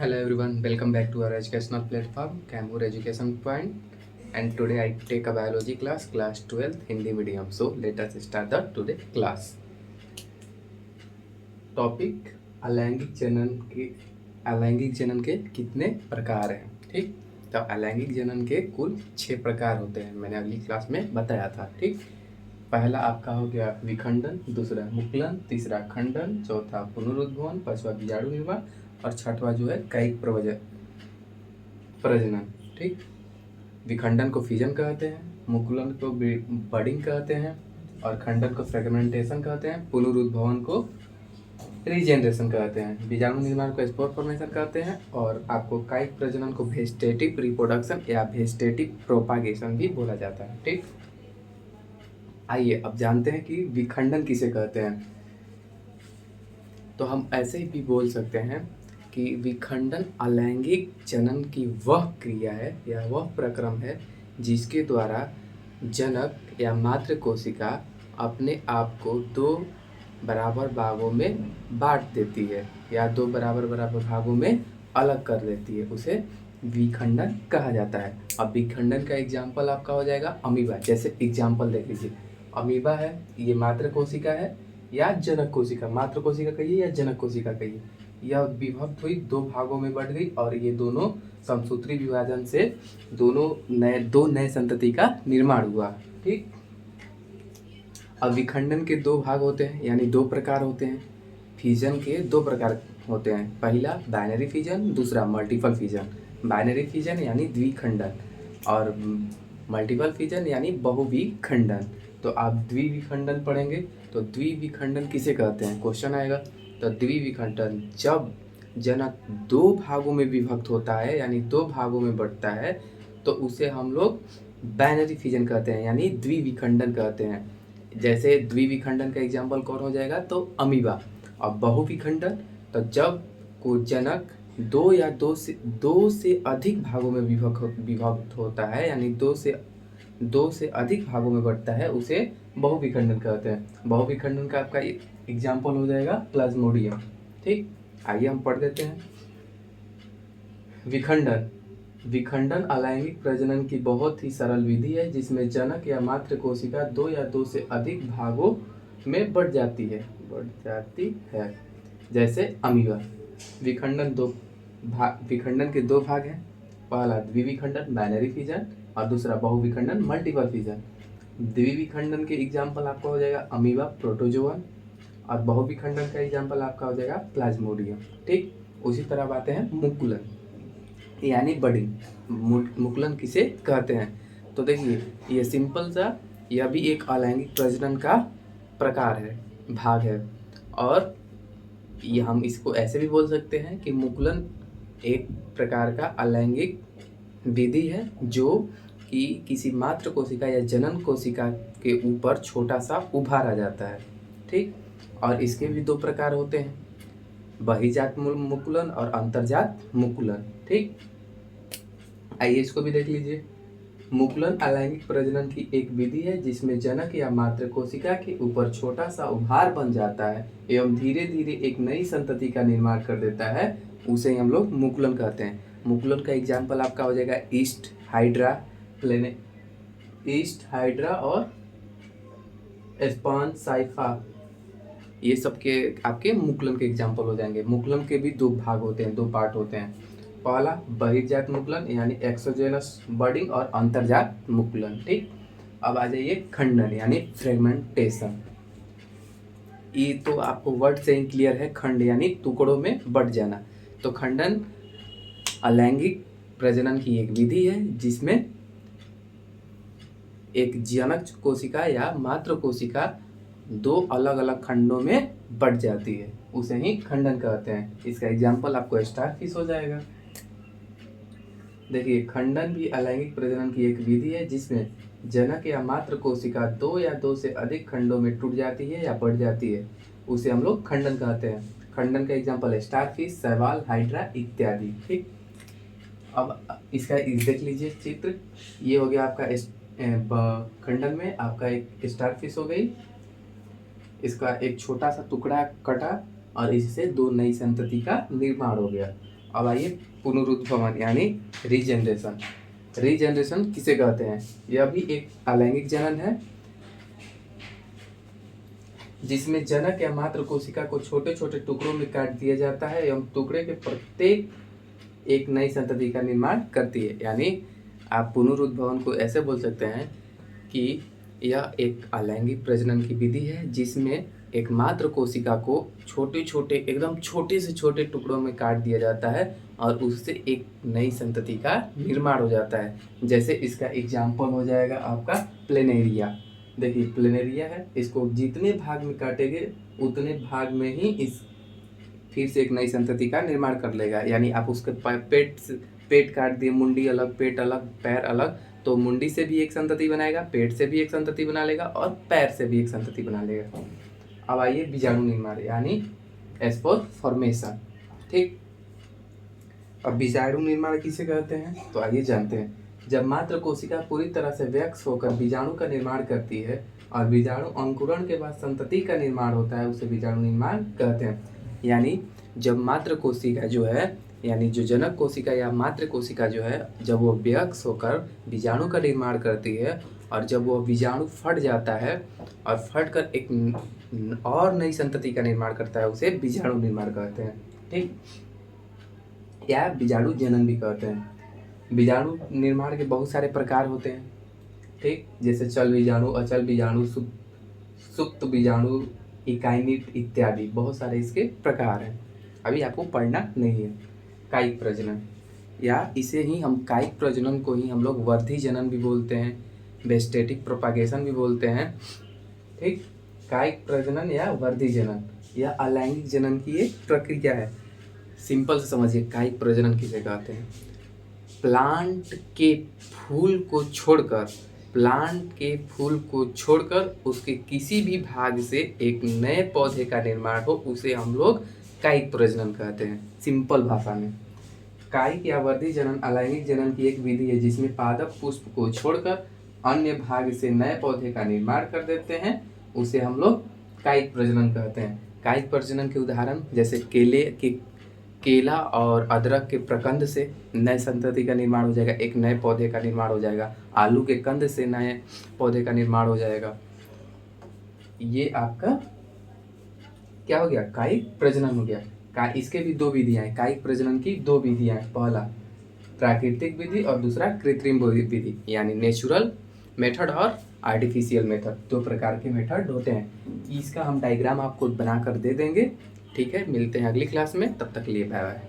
Hello everyone, welcome back to our educational platform, Cambour Education Point. And today I take a biology class 12, Hindi medium. So let us start the today class. Topic अलैंगिक जनन के कितने प्रकार हैं। ठीक, तो अलैंगिक जनन के कुल 6 प्रकार होते हैं, मैंने अगली क्लास में बताया था। ठीक, पहला आपका हो गया विखंडन, दूसरा मुकुलन, तीसरा खंडन, चौथा पुनरुद्भवन, पांचवा बीजाणु निर्माण और छठवा जो है कायिक प्रजनन। ठीक, विखंडन को फिजन कहते हैं, मुकुलन को बडिंग कहते हैं और खंडन को फ्रेगमेंटेशन कहते हैं, पुनरुद्भवन को रीजेनरेशन कहते हैं, बीजाणु निर्माण को स्पोर फॉर्मेशन कहते हैं और आपको कायिक प्रजनन को वेजिटेटिव रिप्रोडक्शन या वेजिटेटिव प्रोपागेशन भी बोला जाता है। ठीक, आइए अब जानते हैं कि विखंडन किसे कहते हैं। तो हम ऐसे भी बोल सकते हैं कि विखंडन अलैंगिक जनन की वह क्रिया है या वह प्रक्रम है जिसके द्वारा जनक या मातृ कोशिका अपने आप को 2 बराबर भागों में बांट देती है या 2 बराबर भागों में अलग कर लेती है, उसे विखंडन कहा जाता है। अब विखंडन का एग्जाम्पल आपका हो जाएगा अमीबा। जैसे एग्जाम्पल देख लीजिए, अमीबा है, ये मातृ कोशिका है या जनक कोशिका, मातृ कोशिका कहिए या जनक कोशिका कहिए, यह विभक्त हुई 2 भागों में बढ़ गई और ये दोनों समसूत्री विभाजन से दो नए संतति का निर्माण हुआ। ठीक, अब विखंडन के 2 भाग होते हैं यानी 2 प्रकार होते हैं। फिजन के 2 प्रकार होते हैं, पहला बाइनरी फिजन, दूसरा मल्टीपल फिजन। बाइनरी फिजन यानी द्विखंडन और मल्टीपल फिजन यानी बहुविखंडन। तो आप द्विविखंडन पढ़ेंगे तो द्विविखंडन किसे कहते हैं, क्वेश्चन आएगा। तो द्विविखंडन जब जनक 2 भागों में विभक्त होता है यानी 2 भागों में बढ़ता है तो उसे हम लोग बाइनरी फिजन कहते हैं यानी द्विविखंडन कहते हैं। जैसे द्विविखंडन का एग्जाम्पल कौन हो जाएगा, तो अमीबा। अब बहुविखंडन तो जब को जनक 2 या 2 से अधिक भागों में विभक्त होता है यानी 2 से अधिक भागों में बढ़ता है, उसे बहुविखंडन कहते हैं। बहुविखंडन का आपका एग्जाम्पल हो जाएगा प्लाज्मोडियम। ठीक, आइए हम पढ़ देते हैं। विखंडन अलैंगिक प्रजनन की बहुत ही सरल विधि है जिसमें जनक या मातृ कोशिका 2 या 2 से अधिक भागों में बढ़ जाती है। जैसे अमीबा। विखंडन के 2 भाग हैं, पहला द्विविखंडन बाइनरी फिजन और दूसरा बहुविखंडन मल्टीपल फिजन। द्विविखंडन के एग्जाम्पल आपका हो जाएगा अमीबा, प्रोटोजोवन और बहुविखंडन का एग्जाम्पल आपका हो जाएगा प्लाज्मोडियम। ठीक, उसी तरह बातें हैं मुकुलन यानी बडिंग। मुकुलन किसे कहते हैं, तो देखिए ये सिंपल सा, यह भी एक अलैंगिक प्रजनन का प्रकार है, भाग है। और ये हम इसको ऐसे भी बोल सकते हैं कि मुकुलन एक प्रकार का अलैंगिक विधि है जो कि किसी मातृ कोशिका या जनन कोशिका के ऊपर छोटा सा उभारा जाता है। ठीक, और इसके भी 2 प्रकार होते हैं, बहिर्जात मुकुलन और अंतर्जात मुकुलन। ठीक, आइए इसको भी देख लीजिए। मुकुलन अलैंगिक प्रजनन की एक विधि है जिसमें जनक या मातृ कोशिका के ऊपर छोटा सा उभार बन जाता है एवं धीरे धीरे एक नई संतति का निर्माण कर देता है, उसे हम लोग मुकुलन कहते हैं। मुकुलन का एग्जाम्पल आपका हो जाएगा ईस्ट हाइड्रा और स्पॉन्ज साइफा, ये सब के आपके मुकुलन के एग्जाम्पल हो जाएंगे। मुकुलन के भी 2 भाग होते हैं, 2 पार्ट होते हैं, पहला बहिर्जात मुकुलन यानी एक्सोजेनस बडिंग और अंतर्जात मुकुलन। ठीक, अब आ जाइए खंडन यानी फ्रेगमेंटेशन। ये तो आपको वर्ड से ही क्लियर है, खंड यानी टुकड़ों में बट जाना। तो खंडन अलैंगिक प्रजनन की एक विधि है जिसमें एक जनक कोशिका या मातृ कोशिका 2 अलग अलग खंडों में बट जाती है, उसे ही खंडन कहते हैं। इसका एग्जाम्पल आपको स्टारफिश हो जाएगा। देखिए, खंडन भी अलैंगिक प्रजनन की एक विधि है जिसमें जनक या मातृ कोशिका 2 या 2 से अधिक खंडों में टूट जाती है या बढ़ जाती है, उसे हम लोग खंडन कहते हैं। खंडन का एग्जाम्पल है स्टारफिश, शैवाल, हाइड्रा इत्यादि। ठीक, अब इसका देख लीजिए चित्र, ये हो गया आपका खंडन में आपका एक स्टारफिश हो गई, इसका एक छोटा सा टुकड़ा कटा और इससे 2 नई संतति का निर्माण हो गया। अब आइए पुनरुत्भवन यानी रीजनरेशन। रीजनरेशन किसे कहते हैं? यह भी एक अलैंगिक जनन है जिसमें जनक या मात्र कोशिका को छोटे छोटे टुकड़ों में काट दिया जाता है एवं टुकड़े के प्रत्येक एक नई संतति का निर्माण करती है। यानी आप पुनरुत्भवन को ऐसे बोल सकते हैं कि यह एक अलैंगिक प्रजनन की विधि है जिसमें एक मात्र कोशिका को छोटे छोटे एकदम छोटे से छोटे टुकड़ों में काट दिया जाता है और उससे एक नई संतति का निर्माण हो जाता है। जैसे इसका एग्जाम्पल हो जाएगा आपका प्लेनेरिया। देखिए प्लेनेरिया है, इसको जितने भाग में काटेंगे उतने भाग में ही इस फिर से एक नई संतति का निर्माण कर लेगा। यानी आप उसके पेट काट दिए, मुंडी अलग, पेट अलग, पैर अलग, तो मुंडी से भी एक संतति बनाएगा, पेट से भी एक संतति बना लेगा और पैर से भी एक संतति बना लेगा। अब आइए बीजाणु निर्माण यानी एस्पोर फॉर्मेशन। ठीक, अब बीजाणु निर्माण किसे कहते हैं तो आइए जानते हैं। जब मात्र कोशिका पूरी तरह से व्यक्त होकर बीजाणु का निर्माण करती है और बीजाणु अंकुरण के बाद संतति का निर्माण होता है, उसे बीजाणु निर्माण कहते हैं। यानी जब मात्र कोशिका जो है, यानी जो जनक कोशिका या मात्र कोशिका जो है, जब वो व्यक्त होकर बीजाणु का निर्माण करती है और जब वो बीजाणु फट जाता है और फटकर एक और नई संतति का निर्माण करता है, उसे बीजाणु निर्माण कहते हैं। ठीक, या बीजाणु जनन भी कहते हैं। बीजाणु निर्माण के बहुत सारे प्रकार होते हैं। ठीक, जैसे चल बीजाणु, अचल बीजाणु, सुप्त बीजाणु, इकाइनिट इत्यादि बहुत सारे इसके प्रकार हैं, अभी आपको पढ़ना नहीं है। कायिक प्रजनन या इसे ही हम कायिक प्रजनन को ही हम लोग वर्धी जनन भी बोलते हैं, वेस्टेटिक प्रोपागेशन भी बोलते हैं। ठीक, कायिक प्रजनन या वर्धी जनन या अलैंगिक जनन की एक प्रक्रिया है। सिंपल से समझिए कायिक प्रजनन किसे कहते हैं। प्लांट के फूल को छोड़कर उसके किसी भी भाग से एक नए पौधे का निर्माण हो, उसे हम लोग कायिक प्रजनन कहते हैं। सिंपल भाषा में कायिक या वर्धी जनन अलैंगिक जनन की एक विधि है जिसमें पादप पुष्प को छोड़कर अन्य भाग से नए पौधे का निर्माण कर देते हैं, उसे हम लोग कायिक प्रजनन कहते हैं। कायिक प्रजनन के उदाहरण जैसे केला और अदरक के प्रकंद से नए संतति का निर्माण हो जाएगा, एक नए पौधे का निर्माण हो जाएगा। आलू के कंद से नए पौधे का निर्माण हो जाएगा। ये आपका क्या हो गया? कायिक प्रजनन हो गया। इसके भी दो विधियां हैं, कायिक प्रजनन की दो विधियां हैं। पहला प्राकृतिक विधि और दूसरा कृत्रिम विधि, यानी नेचुरल मेथड और आर्टिफिशियल मेथड, दो प्रकार के मेथड होते हैं। इसका हम डायग्राम आपको बनाकर दे देंगे। ठीक है, मिलते हैं अगली क्लास में, तब तक के लिए बाय बाय।